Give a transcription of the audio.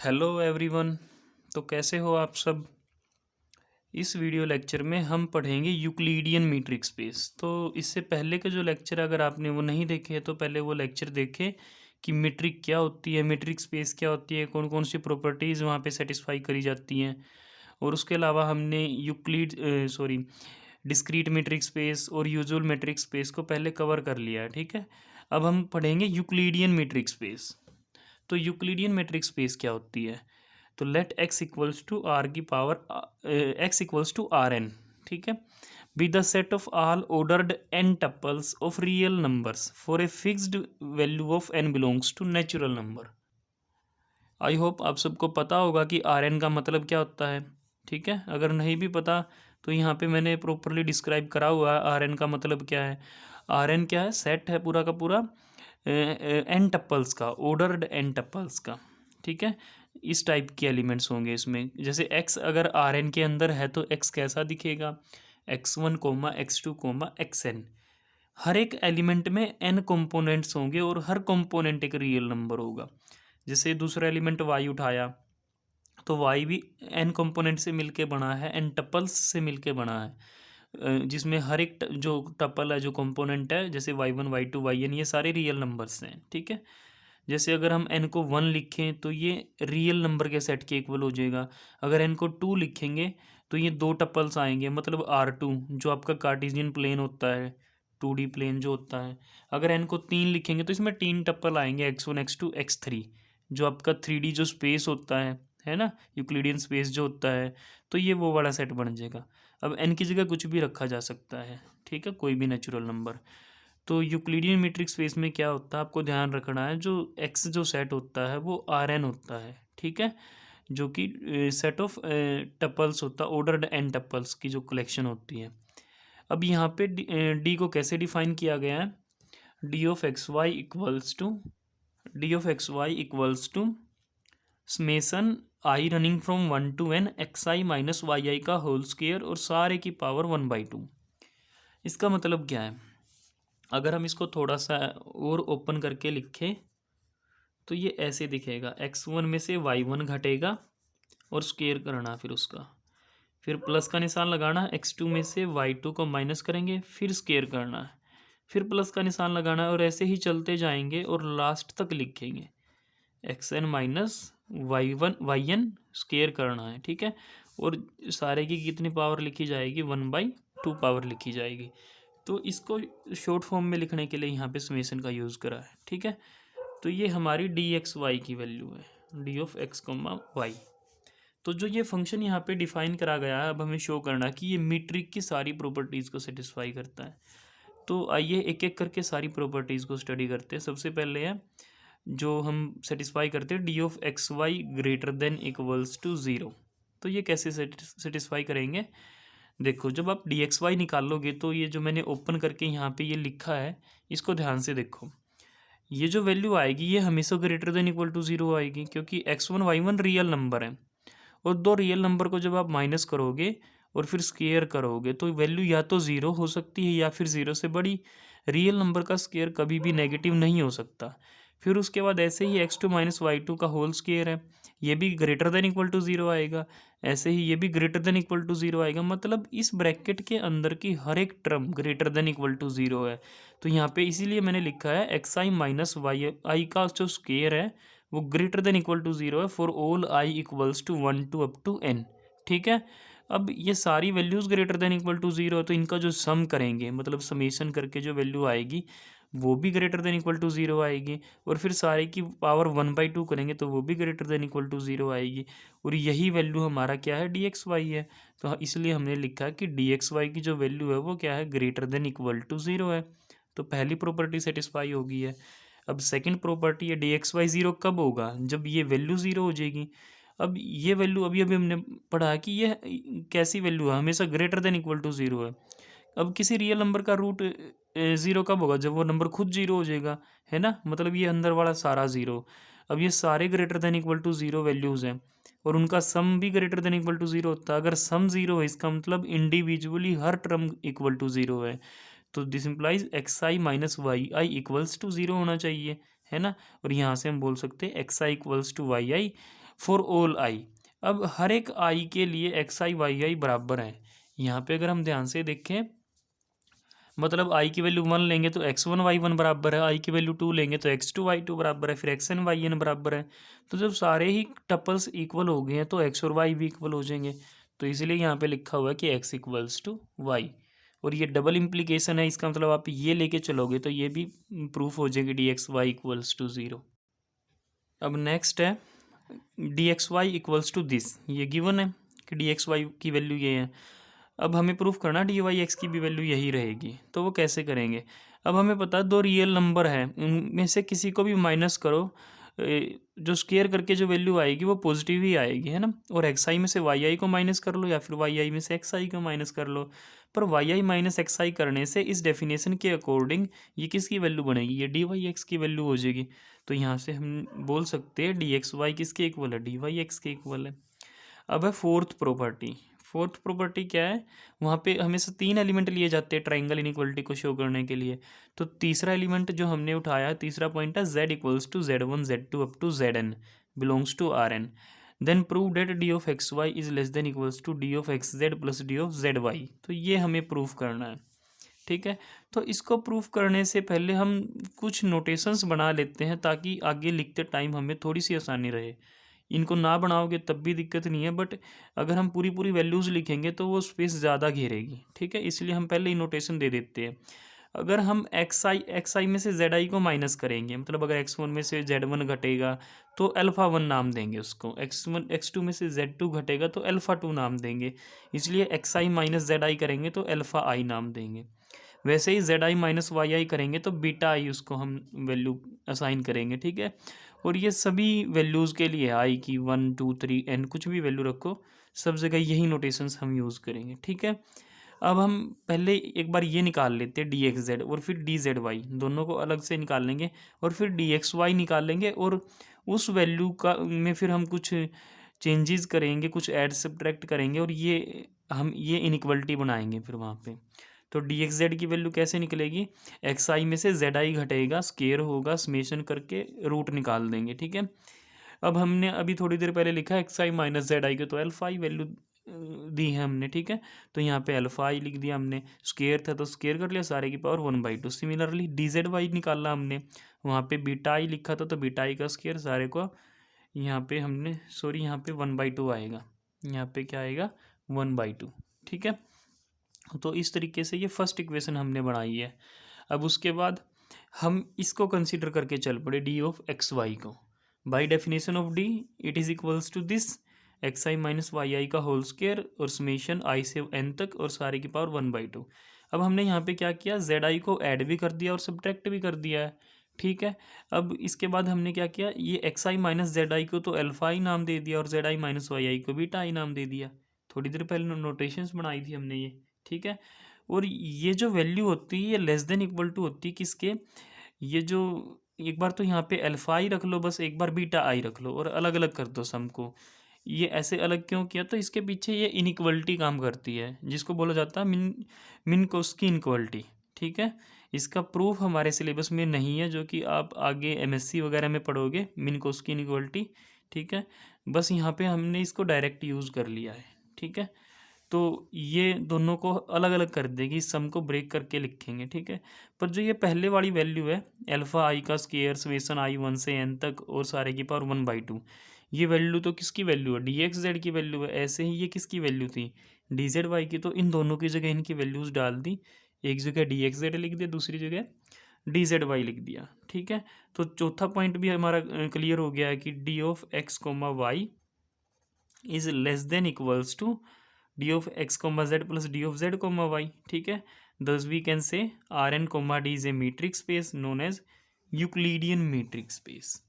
Hello everyone. तो कैसे हो आप सब। इस वीडियो लेक्चर में हम पढ़ेंगे यूक्लिडियन मीट्रिक स्पेस। तो इससे पहले के जो लेक्चर अगर आपने वो नहीं देखे तो पहले वो लेक्चर देखें कि मीट्रिक क्या होती है, मीट्रिक स्पेस क्या होती है, कौन कौन सी प्रॉपर्टीज़ वहाँ पे सेटिस्फाई करी जाती हैं। और उसके अलावा हमने डिस्क्रीट मीट्रिक स्पेस और यूजुअल मीट्रिक स्पेस को पहले कवर कर लिया है। ठीक है, अब हम पढ़ेंगे यूक्लिडियन मीट्रिक स्पेस। तो यूक्लिडियन मीट्रिक स्पेस क्या होती है। तो let x equals to R की power x equals to R n. ठीक है, be the set of all ordered n tuples of real numbers for a fixed value of n belongs to natural number. I hope आप सबको पता होगा कि are N का मतलब क्या होता है। ठीक है, अगर नहीं भी पता तो यहाँ पे मैंने प्रॉपरली डिस्क्राइब करा हुआ है आर एन का मतलब क्या है। आर एन क्या है, सेट है पूरा का पूरा एन टप्पल्स का, ऑर्डर्ड एन टप्पल्स का। ठीक है, इस टाइप के एलिमेंट्स होंगे इसमें। जैसे एक्स अगर आर एन के अंदर है तो एक्स कैसा दिखेगा, x1 coma x2 coma xn। हर एक एलिमेंट में n कंपोनेंट्स होंगे और हर कंपोनेंट एक रियल नंबर होगा। जैसे दूसरा एलिमेंट y उठाया तो y भी n कंपोनेंट से मिलके बना है, n टपल्स से मिलके बना है, जिसमें हर एक जो टपल है, जो कंपोनेंट है, जैसे y1 y2 yn, ये सारे रियल नंबर्स हैं। ठीक है, जैसे अगर हम n को 1 लिखें तो ये रियल नंबर के सेट के इक्वल हो जाएगा। अगर n को 2 लिखेंगे तो ये दो टपल्स आएंगे, मतलब R2 जो आपका कार्टेशियन प्लेन होता है, 2D प्लेन जो होता है। अगर n को 3 लिखेंगे तो इसमें 3 टप्पल आएंगे, x1 x2 x3, जो आपका 3D जो स्पेस होता है ना, यूक्लिडियन स्पेस जो होता है। तो ये वो वाला सेट बन जाएगा। अब n की जगह कुछ भी रखा जा सकता है। ठीक है, कोई भी नेचुरल नंबर। तो यूक्लिडियन मीट्रिक स्पेस में क्या होता है, आपको ध्यान रखना है, जो एक्स जो सेट होता है वो आर एन होता है। ठीक है, जो कि सेट ऑफ टपल्स होता है, ऑर्डर्ड एन टपल्स की जो कलेक्शन होती है। अब यहाँ पे डी को कैसे डिफाइन किया गया है, d of x y equals to summation i running from 1 to n x i minus y i का होल स्क्वायर और सारे की पावर 1/2। इसका मतलब क्या है, अगर हम इसको थोड़ा सा और ओपन करके लिखें तो ये ऐसे दिखेगा, x1 में से y1 घटेगा और स्क्वायर करना, फिर उसका, फिर प्लस का निशान लगाना है, x2 में से y2 को माइनस करेंगे, फिर स्क्वायर करना है, फिर प्लस का निशान लगाना है, और ऐसे ही चलते जाएंगे और लास्ट तक लिखेंगे xn माइनस yn स्क्वायर करना है। ठीक है, और सारे की कितनी पावर लिखी जाएगी, 1/2 पावर लिखी जाएगी। तो इसको शॉर्ट फॉर्म में लिखने के लिए यहाँ पे समेशन का यूज़ करा है। ठीक है, तो ये हमारी डी एक्स वाई की वैल्यू है, d of x comma y. तो जो ये फंक्शन यहाँ पे डिफाइन करा गया है, अब हमें शो करना कि ये मीट्रिक की सारी प्रॉपर्टीज़ को सेटिस्फाई करता है। तो आइए एक एक करके सारी प्रॉपर्टीज़ को स्टडी करते हैं। सबसे पहले है जो हम सेटिस्फाई करते हैं, d of x y greater than equals to 0। तो ये कैसे सेटिस्फाई करेंगे, देखो जब आप डी एक्स वाई निकालोगे तो ये जो मैंने ओपन करके यहाँ पे ये लिखा है, इसको ध्यान से देखो। ये जो वैल्यू आएगी ये हमेशा ग्रेटर देन इक्वल टू 0 आएगी, क्योंकि x1 y1 रियल नंबर है, और दो रियल नंबर को जब आप माइनस करोगे और फिर स्क्वायर करोगे तो वैल्यू या तो 0 हो सकती है या फिर 0 से बड़ी। रियल नंबर का स्क्वायर कभी भी नेगेटिव नहीं हो सकता। फिर उसके बाद ऐसे ही x2 माइनस y2 का होल स्क्वायर है, ये भी ग्रेटर देन इक्वल टू 0 आएगा। ऐसे ही ये भी ग्रेटर देन इक्वल टू 0 आएगा, मतलब इस ब्रैकेट के अंदर की हर एक term greater than equal to 0 है। तो यहाँ पे इसीलिए मैंने लिखा है x i minus y i का जो स्क्वायर है वो ग्रेटर देन इक्वल टू 0 है for all i equals to 1 to up to n। ठीक है, अब ये सारी values greater than equal to 0 है, तो इनका जो सम करेंगे, मतलब समेशन करके जो वैल्यू आएगी वो भी ग्रेटर देन इक्वल टू 0 आएगी, और फिर सारे की पावर 1/2 करेंगे तो वो भी ग्रेटर देन इक्वल टू 0 आएगी। और यही वैल्यू हमारा क्या है, डी एक्स वाई है। तो इसलिए हमने लिखा कि डी एक्स वाई की जो वैल्यू है वो क्या है, ग्रेटर देन इक्वल टू 0 है। तो पहली प्रॉपर्टी सेटिस्फाई हो गई है। अब सेकंड प्रॉपर्टी है, डी एक्स वाई 0 कब होगा, जब ये वैल्यू 0 हो जाएगी। अब ये वैल्यू अभी अभी हमने पढ़ा कि ये कैसी वैल्यू है, हमेशा ग्रेटर देन इक्वल टू 0 है। अब किसी रियल नंबर का रूट 0 कब होगा, जब वो नंबर खुद 0 हो जाएगा, है ना, मतलब ये अंदर वाला सारा 0। अब ये सारे greater than equal to 0 values हैं और उनका सम भी ग्रेटर देन इक्वल टू 0 होता है। अगर सम 0 है इसका मतलब इंडिविजुअली हर टर्म इक्वल टू 0 है। तो this implies x i minus y i equals to 0 होना चाहिए, है ना। और यहाँ से हम बोल सकते हैं x i equals to y i for all i. अब हर एक आई के लिए एक्स आई वाई आई बराबर है। यहाँ पे अगर हम ध्यान से देखें, मतलब आई की वैल्यू 1 लेंगे तो x1 y1 बराबर है, आई की वैल्यू 2 लेंगे तो x2 y2 बराबर है, फिर xn yn बराबर है। तो जब सारे ही टपल्स इक्वल हो गए हैं तो x और y भी इक्वल हो जाएंगे। तो इसलिए यहाँ पे लिखा हुआ है कि x इक्वल्स टू वाई। और ये डबल इम्प्लीकेशन है, इसका मतलब आप ये लेके चलोगे तो ये भी प्रूफ हो जाएगी dxy इक्वल्स टू 0। अब नेक्स्ट है dxy इक्वल्स टू दिस, ये गिवन है कि dxy की वैल्यू ये है। अब हमें प्रूफ करना डी वाई एक्स की भी वैल्यू यही रहेगी। तो वो कैसे करेंगे? अब हमें पता है दो रियल नंबर है, उनमें से किसी को भी माइनस करो, जो स्क्वायर करके जो वैल्यू आएगी वो पॉजिटिव ही आएगी, है ना। और एक्स आई में से वाई आई को माइनस कर लो या फिर वाई आई में से एक्स आई को माइनस कर लो। पर वाई आई माइनस एक्स आई करने से इस डेफिनेशन के अकॉर्डिंग ये किसकी वैल्यू बनेगी? ये डी वाई एक्स की वैल्यू हो जाएगी। तो यहाँ से हम बोल सकते हैं डी एक्स वाई किसके इक्वल है? डी वाई एक्स के इक्वल है। अब है फोर्थ प्रॉपर्टी। फोर्थ प्रॉपर्टी क्या है? वहाँ पे हमेशा 3 एलिमेंट लिए जाते हैं ट्राइंगल इनइक्वलिटी को शो करने के लिए। तो तीसरा एलिमेंट जो हमने उठाया, तीसरा पॉइंट है z equals to z1 z2 up to zn belongs to rn। Then prove that d of x y is less than equals to d of x z plus d of z y. तो ये हमें proof करना है, ठीक है। तो इसको proof करने से पहले हम कुछ नोटेशंस बना लेते हैं ताकि आगे लिखते टाइम हमें थोड़ी सी आसानी रहे। इनको ना बनाओगे तब भी दिक्कत नहीं है, बट अगर हम पूरी पूरी वैल्यूज़ लिखेंगे तो वो स्पेस ज़्यादा घेरेगी, ठीक है। इसलिए हम पहले ही नोटेशन दे देते हैं। अगर हम एक्स आई में से जेड आई को माइनस करेंगे, मतलब अगर x1 में से z1 घटेगा तो अल्फ़ा 1 नाम देंगे उसको, x2 में से z2 घटेगा तो अल्फ़ा 2 नाम देंगे। इसलिए x i minus Z I करेंगे तो अल्फ़ा आई नाम देंगे। वैसे ही जेड आई माइनस वाई आई करेंगे तो बीटा आई उसको हम वैल्यू असाइन करेंगे, ठीक है। और ये सभी वैल्यूज़ के लिए आई की 1 2 3 n कुछ भी वैल्यू रखो, सब जगह यही नोटेशंस हम यूज़ करेंगे, ठीक है। अब हम पहले एक बार ये निकाल लेते हैं डी एक्स जेड और फिर डी जेड वाई, दोनों को अलग से निकाल लेंगे और फिर डी एक्स वाई निकाल लेंगे। और उस वैल्यू का में फिर हम कुछ चेंजेस करेंगे, कुछ ऐड सब्ट्रैक्ट करेंगे और ये इनइक्वलिटी बनाएंगे फिर वहाँ पे। तो डी एक्स जेड की वैल्यू कैसे निकलेगी? एक्स आई में से जेड आई घटेगा, स्केयर होगा, समेशन करके रूट निकाल देंगे, ठीक है। अब हमने अभी थोड़ी देर पहले लिखा x i minus Z I के, तो अल्फा आई वैल्यू दी है हमने, ठीक है। तो यहाँ पे अल्फा आई लिख दिया हमने, स्केयर था तो स्केयर कर लिया, सारे की power 1/2। Similarly d z y निकाला हमने, वहाँ पे बीटा आई लिखा था तो बीटा आई का स्केयर, सारे को यहाँ पे हमने यहाँ पे 1/2 आएगा, यहाँ पे क्या आएगा? 1/2, ठीक है। तो इस तरीके से ये फर्स्ट इक्वेशन हमने बनाई है। अब उसके बाद हम इसको कंसीडर करके चल पड़े डी ऑफ एक्स वाई को। By definition of d it is equals to this x i minus y i का होल स्क्वायर और समेशन आई से एन तक और सारे की पावर 1/2। अब हमने यहाँ पे क्या किया? जेड आई को ऐड भी कर दिया और सब्ट्रैक्ट भी कर दिया है, ठीक है। अब इसके बाद हमने क्या किया? ये x i minus Z I को तो अल्फा आई नाम दे दिया और जेड आई माइनस वाई आई को बीटा आई नाम दे दिया। थोड़ी देर पहले नोटेशंस बनाई थी हमने ये, ठीक है। और ये जो वैल्यू होती है ये लेस देन इक्वल टू होती है किसके? ये जो एक बार तो यहाँ पे अल्फा आई रख लो, बस एक बार बीटा आई रख लो और अलग अलग कर दो सम को। ये ऐसे अलग क्यों किया? तो इसके पीछे ये इनइक्वलिटी काम करती है, जिसको बोला जाता है मिनकोस्की इनइक्वलिटी, ठीक है। इसका प्रूफ हमारे सिलेबस में नहीं है, जो कि आप आगे एमएससी वगैरह में पढ़ोगे, मिनकोस्की इनइक्वलिटी, ठीक है। बस यहाँ पे हमने इसको डायरेक्ट यूज़ कर लिया है, ठीक है। तो ये दोनों को अलग अलग कर देगी, सम को ब्रेक करके लिखेंगे, ठीक है। पर जो ये पहले वाली वैल्यू है अल्फा आई का स्केयर समेशन आई 1 से n तक और सारे की पावर 1/2, ये वैल्यू तो किसकी वैल्यू है? डी एक्स जेड की वैल्यू है। ऐसे ही ये किसकी वैल्यू थी? डी जेड वाई की। तो इन दोनों की जगह इनकी वैल्यूज़ डाल दी, एक जगह डी एक्स जेड लिख दिया, दूसरी जगह डी जेड वाई लिख दिया, ठीक है। तो चौथा पॉइंट भी हमारा क्लियर हो गया है कि d of x comma y is less than equals to d of x comma z plus d of z comma y, ठीक है। Thus we can say r n comma d is a metric space known as Euclidean metric space.